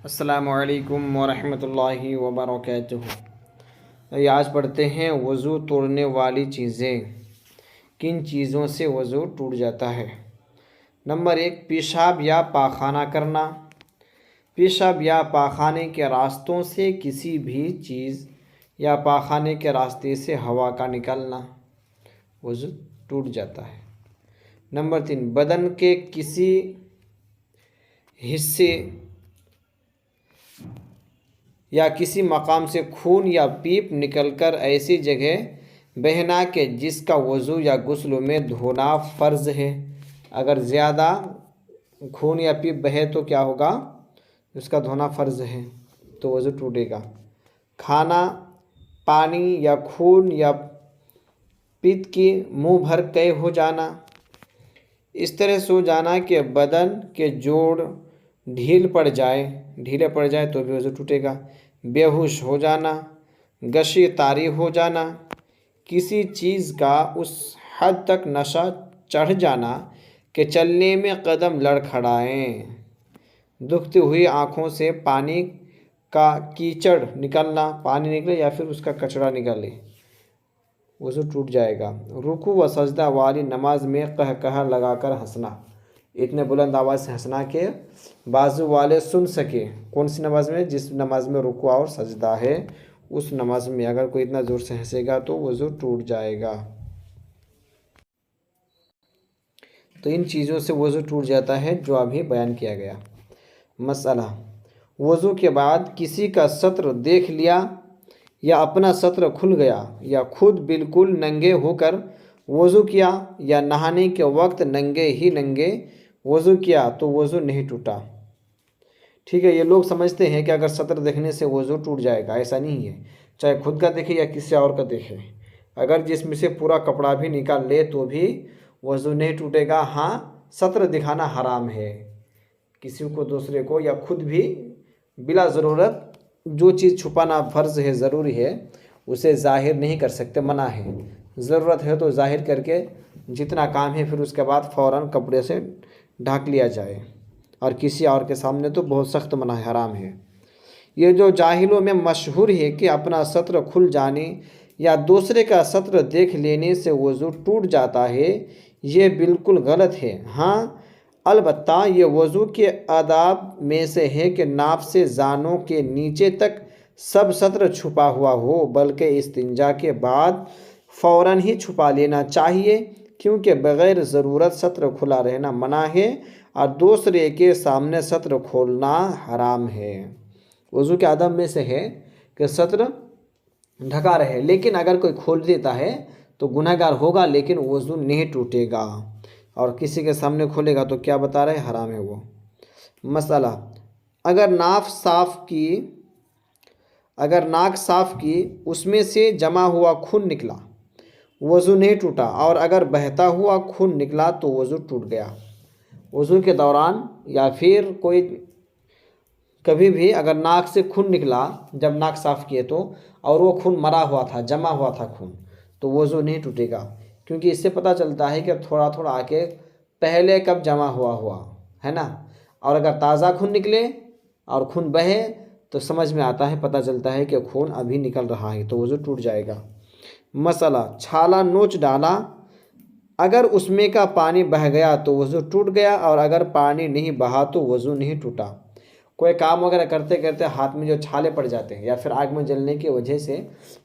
السلام علیکم ورحمۃ اللہ وبرکاتہ۔ آج پڑھتے ہیں وضو توڑنے والی چیزیں۔ کن چیزوں سے وضو ٹوٹ جاتا ہے؟ نمبر 1، پیشاب یا پاخانہ کرنا۔ پیشاب یا پاخانے کے راستوں سے کسی بھی چیز یا پاخانے کے راستے سے ہوا کا نکلنا، وضو ٹوٹ جاتا ہے۔ نمبر 3، بدن کے کسی حصے یا کسی مقام سے خون یا پیپ نکل کر ایسی جگہ بہنا کہ جس کا وضو یا غسل میں دھونا فرض ہے۔ اگر زیادہ خون یا پیپ بہے تو کیا ہوگا؟ اس کا دھونا فرض ہے تو وضو ٹوٹے گا۔ کھانا، پانی یا خون یا پت کی منہ بھر قے ہو جانا، اس طرح سو جانا کہ بدن کے جوڑ ڈھیلے پڑ جائے تو بھی وضو ٹوٹے گا۔ بے ہوش ہو جانا، غشی طاری ہو جانا، کسی چیز کا اس حد تک نشہ چڑھ جانا کہ چلنے میں قدم لڑکھڑائیں، دکھتی ہوئی آنکھوں سے پانی کا کیچڑ نکلنا، پانی نکلے یا پھر اس کا کچڑا نکلے، وضو ٹوٹ جائے گا۔ رکوع و سجدہ والی نماز میں قہقہہ لگا کر ہنسنا، اتنے بلند آواز سے ہنسنا کہ بازو والے سن سکے۔ کون سی نماز میں؟ جس نماز میں رکوع اور سجدہ ہے اس نماز میں اگر کوئی اتنا زور سے ہنسے گا تو وضو ٹوٹ جائے گا۔ تو ان چیزوں سے وضو ٹوٹ جاتا ہے جو ابھی بیان کیا گیا۔ مسئلہ، وضو کے بعد کسی کا سطر دیکھ لیا یا اپنا سطر کھل گیا یا خود بالکل ننگے ہو کر وضو کیا یا نہانے کے وقت ننگے وضو کیا تو وضو نہیں ٹوٹا۔ ٹھیک ہے، یہ لوگ سمجھتے ہیں کہ اگر سطر دیکھنے سے وضو ٹوٹ جائے گا، ایسا نہیں ہے۔ چاہے خود کا دیکھے یا کسی اور کا دیکھے، اگر جسم سے پورا کپڑا بھی نکال لے تو بھی وضو نہیں ٹوٹے گا۔ ہاں، سطر دکھانا حرام ہے، کسی کو دوسرے کو یا خود بھی بلا ضرورت جو چیز چھپانا فرض ہے، ضروری ہے، اسے ظاہر نہیں کر سکتے، منع ہے۔ ضرورت ہے تو ظاہر کر کے جتنا کام ہے پھر اس کے بعد فوراً کپڑے سے ڈھک لیا جائے، اور کسی اور کے سامنے تو بہت سخت منع ہے، حرام ہے۔ یہ جو جاہلوں میں مشہور ہے کہ اپنا سطر کھل جانے یا دوسرے کا سطر دیکھ لینے سے وضو ٹوٹ جاتا ہے، یہ بالکل غلط ہے۔ ہاں، البتہ یہ وضو کے آداب میں سے ہے کہ ناف سے زانوں کے نیچے تک سب سطر چھپا ہوا ہو، بلکہ استنجا کے بعد فوراً ہی چھپا لینا چاہیے، کیونکہ بغیر ضرورت سطر کھلا رہنا منع ہے اور دوسرے کے سامنے سطر کھولنا حرام ہے۔ وضو کے آداب میں سے ہے کہ سطر ڈھکا رہے، لیکن اگر کوئی کھول دیتا ہے تو گنہگار ہوگا لیکن وضو نہیں ٹوٹے گا، اور کسی کے سامنے کھولے گا تو کیا بتا رہے؟ حرام ہے وہ۔ مسئلہ، اگر ناک صاف کی اس میں سے جمع ہوا خون نکلا، وضو نہیں ٹوٹا، اور اگر بہتا ہوا خون نکلا تو وضو ٹوٹ گیا۔ وضو کے دوران یا پھر کبھی بھی اگر ناک سے خون نکلا جب ناک صاف کیے تو، اور وہ خون مرا ہوا تھا، جمع ہوا تھا خون، تو وضو نہیں ٹوٹے گا، کیونکہ اس سے پتہ چلتا ہے کہ تھوڑا تھوڑا آ کے پہلے کب جمع ہوا ہے نا۔ اور اگر تازہ خون نکلے اور خون بہے تو سمجھ میں آتا ہے، پتہ چلتا ہے کہ خون ابھی نکل رہا ہے تو وضو ٹوٹ جائے گا۔ مسئلہ، چھالا نوچ ڈالا، اگر اس میں کا پانی بہہ گیا تو وضو ٹوٹ گیا، اور اگر پانی نہیں بہا تو وضو نہیں ٹوٹا۔ کوئی کام وغیرہ کرتے کرتے ہاتھ میں جو چھالے پڑ جاتے ہیں یا پھر آگ میں جلنے کی وجہ سے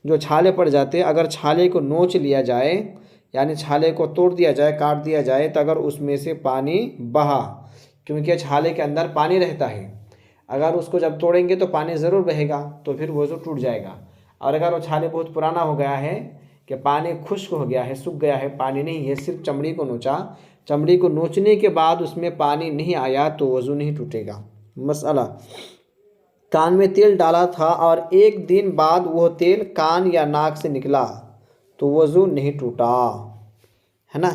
جو چھالے پڑ جاتے ہیں، اگر چھالے کو نوچ لیا جائے یعنی چھالے کو توڑ دیا جائے، کاٹ دیا جائے، تو اگر اس میں سے پانی بہا، کیونکہ چھالے کے اندر پانی رہتا ہے، اگر اس کو جب توڑیں گے تو پانی ضرور بہے گا تو پھر وضو ٹوٹ جائے گا۔ اور اگر وہ چھالے بہت پرانا ہو گیا ہے کہ پانی خشک ہو گیا ہے، سوکھ گیا ہے، پانی نہیں ہے، صرف چمڑی کو نوچا، چمڑی کو نوچنے کے بعد اس میں پانی نہیں آیا تو وضو نہیں ٹوٹے گا۔ مسئلہ، کان میں تیل ڈالا تھا اور ایک دن بعد وہ تیل کان یا ناک سے نکلا تو وضو نہیں ٹوٹا، ہے نا۔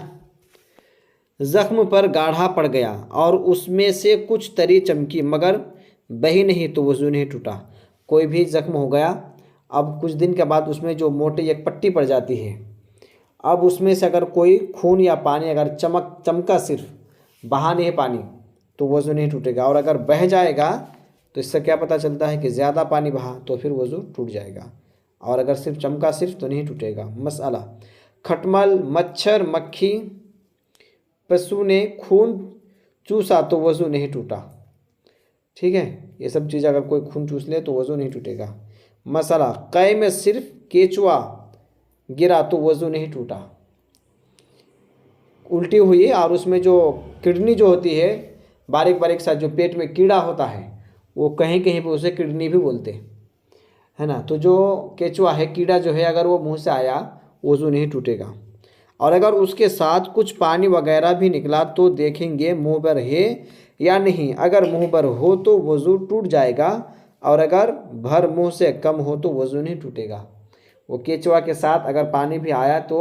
زخم پر گاڑھا پڑ گیا اور اس میں سے کچھ تری چمکی مگر بہی نہیں تو وضو نہیں ٹوٹا۔ کوئی بھی زخم ہو گیا، اب کچھ دن کے بعد اس میں جو موٹی ایک پٹی پڑ جاتی ہے، اب اس میں سے اگر کوئی خون یا پانی اگر چمکا، صرف بہا نہیں پانی، تو وضو نہیں ٹوٹے گا، اور اگر بہہ جائے گا تو اس سے کیا پتہ چلتا ہے کہ زیادہ پانی بہا تو پھر وضو ٹوٹ جائے گا، اور اگر صرف چمکا صرف تو نہیں ٹوٹے گا۔ مسئلہ، کھٹمل، مچھر، مکھی، پشو نے خون چوسا تو وضو نہیں ٹوٹا۔ ٹھیک ہے، یہ سب چیز اگر کوئی خون چوس لے تو وضو نہیں ٹوٹے گا۔ مسئلہ، قے میں صرف کیچوا گرا تو وضو نہیں ٹوٹا۔ الٹی ہوئی اور اس میں جو کڈنی جو ہوتی ہے باریک باریک سا جو پیٹ میں کیڑا ہوتا ہے، وہ کہیں کہیں پہ اسے کڈنی بھی بولتے ہے نا، تو جو کیچوا ہے کیڑا جو ہے اگر وہ منہ سے آیا وضو نہیں ٹوٹے گا۔ اور اگر اس کے ساتھ کچھ پانی وغیرہ بھی نکلا تو دیکھیں گے منہ بھر ہے یا نہیں، اگر منہ بھر ہو تو وضو ٹوٹ جائے گا، اور اگر بھر منہ سے کم ہو تو وضو نہیں ٹوٹے گا۔ وہ کیچوا کے ساتھ اگر پانی بھی آیا تو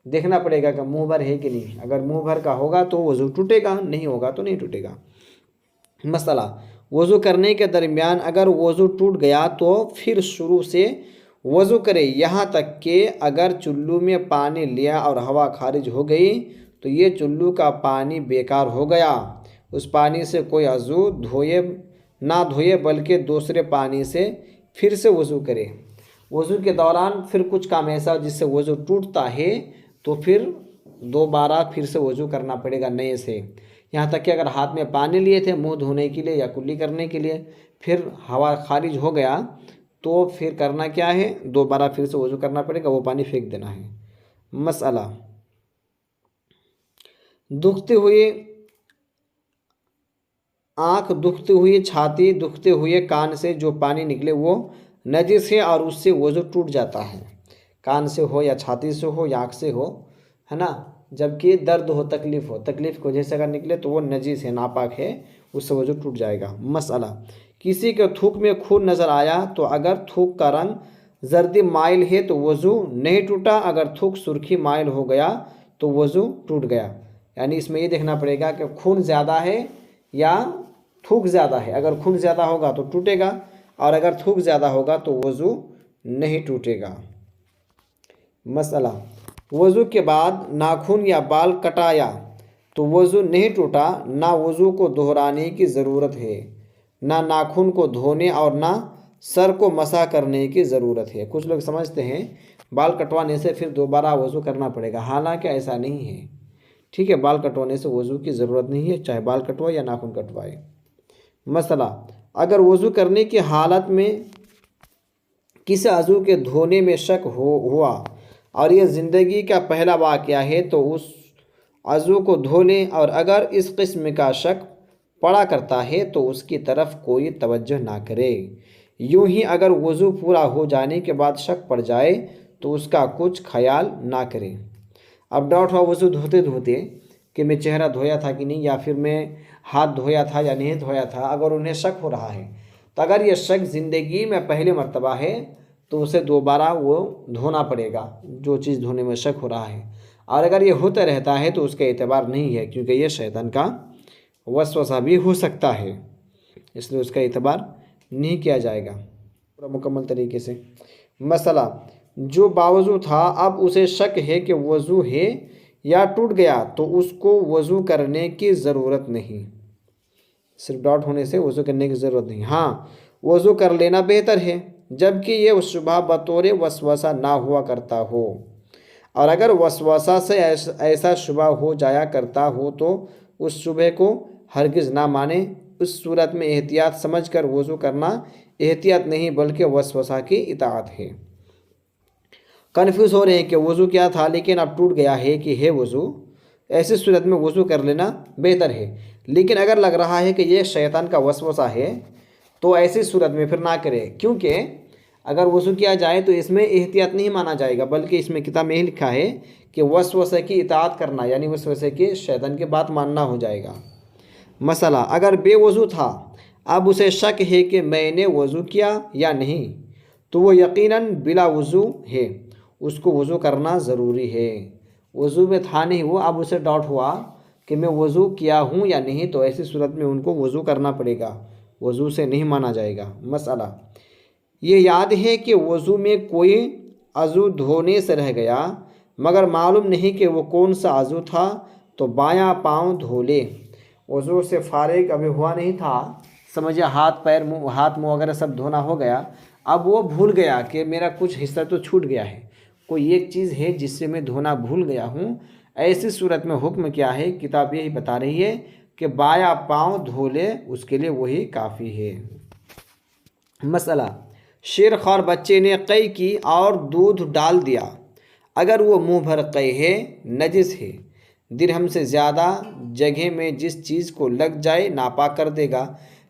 دیکھنا پڑے گا کہ منہ بھر ہے کہ نہیں، اگر منہ بھر کا ہوگا تو وضو ٹوٹے گا، نہیں ہوگا تو نہیں ٹوٹے گا۔ مسئلہ، وضو کرنے کے درمیان اگر وضو ٹوٹ گیا تو پھر شروع سے وضو کرے، یہاں تک کہ اگر چلو میں پانی لیا اور ہوا خارج ہو گئی تو یہ چلو کا پانی بیکار ہو گیا، اس پانی سے کوئی عضو نہ دھوئے بلکہ دوسرے پانی سے پھر سے وضو کرے۔ وضو کے دوران پھر کچھ کام ایسا جس سے وضو ٹوٹتا ہے تو پھر دوبارہ پھر سے وضو کرنا پڑے گا نئے سے، یہاں تک کہ اگر ہاتھ میں پانی لیے تھے منہ دھونے کے لیے یا کلی کرنے کے لیے، پھر ہوا خارج ہو گیا تو پھر کرنا کیا ہے، دوبارہ پھر سے وضو کرنا پڑے گا، وہ پانی پھینک دینا ہے۔ مسئلہ، دکھتے ہوئے آنکھ، دکھتی ہوئی چھاتی، دکھتے ہوئے کان سے جو پانی نکلے وہ نجس ہے اور اس سے وضو ٹوٹ جاتا ہے۔ کان سے ہو یا چھاتی سے ہو یا آنکھ سے ہو، ہے نا، جبکہ درد ہو، تکلیف کی وجہ سے اگر نکلے تو وہ نجس ہے، ناپاک ہے، اس سے وضو ٹوٹ جائے گا۔ مسئلہ، کسی کے تھوک میں خون نظر آیا تو اگر تھوک کا رنگ زردی مائل ہے تو وضو نہیں ٹوٹا، اگر تھوک سرخی مائل ہو گیا تو وضو ٹوٹ گیا۔ یعنی اس میں یہ دیکھنا پڑے گا کہ خون زیادہ ہے یا تھوک زیادہ ہے، اگر خون زیادہ ہوگا تو ٹوٹے گا، اور اگر تھوک زیادہ ہوگا تو وضو نہیں ٹوٹے گا۔ مسئلہ، وضو کے بعد ناخن یا بال کٹایا تو وضو نہیں ٹوٹا، نہ وضو کو دہرانے کی ضرورت ہے، نہ ناخن کو دھونے اور نہ سر کو مسح کرنے کی ضرورت ہے۔ کچھ لوگ سمجھتے ہیں بال کٹوانے سے پھر دوبارہ وضو کرنا پڑے گا، حالانکہ ایسا نہیں ہے۔ ٹھیک ہے، بال کٹوانے سے وضو کی ضرورت نہیں ہے، چاہے بال کٹوائے یا ناخن کٹوائے۔ مسئلہ، اگر وضو کرنے کی حالت میں کسی عضو کے دھونے میں شک ہوا اور یہ زندگی کا پہلا واقعہ ہے تو اس عضو کو دھو لیں، اور اگر اس قسم کا شک پڑا کرتا ہے تو اس کی طرف کوئی توجہ نہ کرے۔ یوں ہی اگر وضو پورا ہو جانے کے بعد شک پڑ جائے تو اس کا کچھ خیال نہ کرے۔ اب ڈاؤٹ ہوا وضو دھوتے دھوتے کہ میں چہرہ دھویا تھا کہ نہیں، یا پھر میں ہاتھ دھویا تھا یا نہیں دھویا تھا، اگر انہیں شک ہو رہا ہے تو اگر یہ شک زندگی میں پہلے مرتبہ ہے تو اسے دوبارہ وہ دھونا پڑے گا جو چیز دھونے میں شک ہو رہا ہے، اور اگر یہ ہوتا رہتا ہے تو اس کا اعتبار نہیں ہے، کیونکہ یہ شیطان کا وسوسہ بھی ہو سکتا ہے، اس لیے اس کا اعتبار نہیں کیا جائے گا پورا مکمل طریقے سے۔ مسئلہ، جو باوضو تھا اب اسے شک ہے کہ وضو ہے یا ٹوٹ گیا تو اس کو وضو کرنے کی ضرورت نہیں، صرف ڈاؤٹ ہونے سے وضو کرنے کی ضرورت نہیں۔ ہاں، وضو کر لینا بہتر ہے جبکہ یہ شبہ بطور وسوسہ نہ ہوا کرتا ہو، اور اگر وسوسہ سے ایسا شبہ ہو جایا کرتا ہو تو اس شبہ کو ہرگز نہ مانے، اس صورت میں احتیاط سمجھ کر وضو کرنا احتیاط نہیں بلکہ وسوسہ کی اطاعت ہے۔ کنفیوز ہو رہے ہیں کہ وضو کیا تھا لیکن اب ٹوٹ گیا ہے کہ ہے وضو، ایسی صورت میں وضو کر لینا بہتر ہے، لیکن اگر لگ رہا ہے کہ یہ شیطان کا وسوسہ ہے تو ایسی صورت میں پھر نہ کرے، کیونکہ اگر وضو کیا جائے تو اس میں احتیاط نہیں مانا جائے گا، بلکہ اس میں کتاب میں یہ لکھا ہے کہ وسوسے کی اطاعت کرنا، یعنی وسوسے کی شیطان کی بات ماننا ہو جائے گا۔ مسئلہ، اگر بے وضو تھا اب اسے شک ہے کہ میں نے وضو کیا یا نہیں تو وہ یقیناً بلا وضو ہے، اس کو وضو کرنا ضروری ہے۔ وضو میں تھا نہیں وہ، اب اسے ڈاؤٹ ہوا کہ میں وضو کیا ہوں یا نہیں، تو ایسی صورت میں ان کو وضو کرنا پڑے گا، وضو سے نہیں مانا جائے گا۔ مسئلہ، یہ یاد ہے کہ وضو میں کوئی عضو دھونے سے رہ گیا مگر معلوم نہیں کہ وہ کون سا عضو تھا تو بایاں پاؤں دھو لے۔ وضو سے فارغ ابھی ہوا نہیں تھا سمجھے ہاتھ پیر منہ ہاتھ منہ وغیرہ سب دھونا ہو گیا، اب وہ بھول گیا کہ میرا کچھ حصہ تو چھوٹ گیا ہے، کوئی ایک چیز ہے جس سے میں دھونا بھول گیا ہوں، ایسی صورت میں حکم کیا ہے؟ کتاب یہی بتا رہی ہے کہ بایاں پاؤں دھو لے، اس کے لیے وہی کافی ہے۔ مسئلہ، شیر خوار بچے نے قے کی اور دودھ ڈال دیا، اگر وہ منہ بھر قے ہے، نجس ہے، درہم سے زیادہ جگہ میں جس چیز کو لگ جائے ناپاک کر دے گا،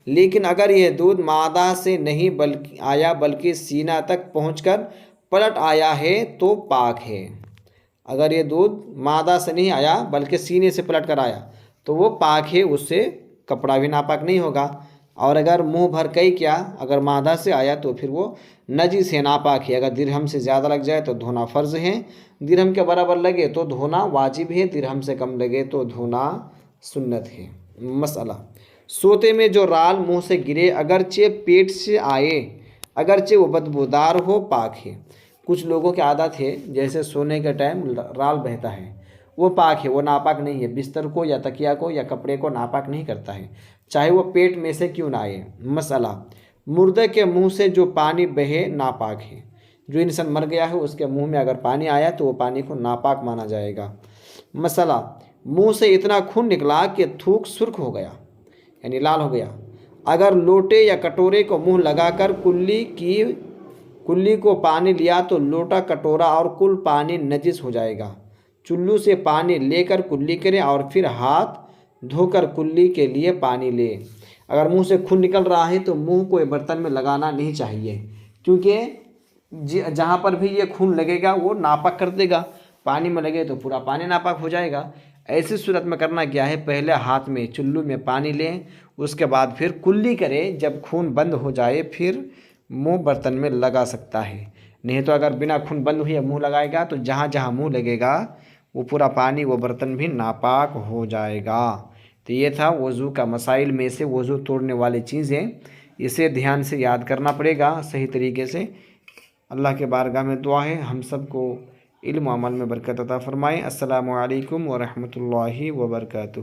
لیکن اگر یہ دودھ معدہ سے نہیں آیا بلکہ سینہ تک پہنچ کر پلٹ آیا ہے تو پاک ہے۔ اگر یہ دودھ معدہ سے نہیں آیا بلکہ سینے سے پلٹ کر آیا تو وہ پاک ہے، اس سے کپڑا بھی ناپاک نہیں ہوگا۔ اور اگر منہ بھر قے کیا، اگر معدہ سے آیا تو پھر وہ نجس ہے، ناپاک ہے۔ اگر درہم سے زیادہ لگ جائے تو دھونا فرض ہے، درہم کے برابر لگے تو دھونا واجب ہے، درہم سے کم لگے تو دھونا سنت ہے۔ مسئلہ، سوتے میں جو رال منہ سے گرے اگرچہ پیٹ سے آئے، اگرچہ وہ بدبودار ہو، پاک ہے۔ کچھ لوگوں کی عادت ہے جیسے سونے کے ٹائم رال بہتا ہے، وہ پاک ہے، وہ ناپاک نہیں ہے، بستر کو یا تکیا کو یا کپڑے کو ناپاک نہیں کرتا ہے، چاہے وہ پیٹ میں سے کیوں نہ آئے۔ مسئلہ، مردے کے منہ سے جو پانی بہے ناپاک ہے، جو انسان مر گیا ہے اس کے منہ میں اگر پانی آیا تو وہ پانی کو ناپاک مانا جائے گا۔ مسئلہ، منہ سے اتنا خون نکلا کہ تھوک سرخ ہو گیا، یعنی لال ہو گیا، اگر لوٹے یا کٹورے کو منہ لگا کر کلی کو پانی لیا تو لوٹا، کٹورا اور کل پانی نجس ہو جائے گا۔ چلو سے پانی لے کر کلی کرے اور پھر ہاتھ دھو کر کلی کے لیے پانی لے۔ اگر منہ سے خون نکل رہا ہے تو منہ کو برتن میں لگانا نہیں چاہیے، کیونکہ جہاں پر بھی یہ خون لگے گا وہ ناپاک کر دے گا، پانی میں لگے تو پورا پانی ناپاک ہو جائے گا۔ ایسی صورت میں کرنا کیا ہے؟ پہلے ہاتھ میں چلو میں پانی لیں، اس کے بعد پھر کلی کرے، جب خون بند ہو جائے پھر منہ برتن میں لگا سکتا ہے۔ نہیں تو اگر بنا خون بند ہوئے منہ لگائے گا تو جہاں جہاں منہ لگے گا وہ پورا پانی وہ برتن بھی ناپاک ہو جائے گا۔ تو یہ تھا وضو کا مسائل میں سے وضو توڑنے والی چیزیں، اسے دھیان سے یاد کرنا پڑے گا صحیح طریقے سے۔ اللہ کے بارگاہ میں دعا ہے ہم سب کو علم و عمل میں برکت عطا فرمائے۔ السلام علیکم ورحمۃ اللہ وبرکاتہ۔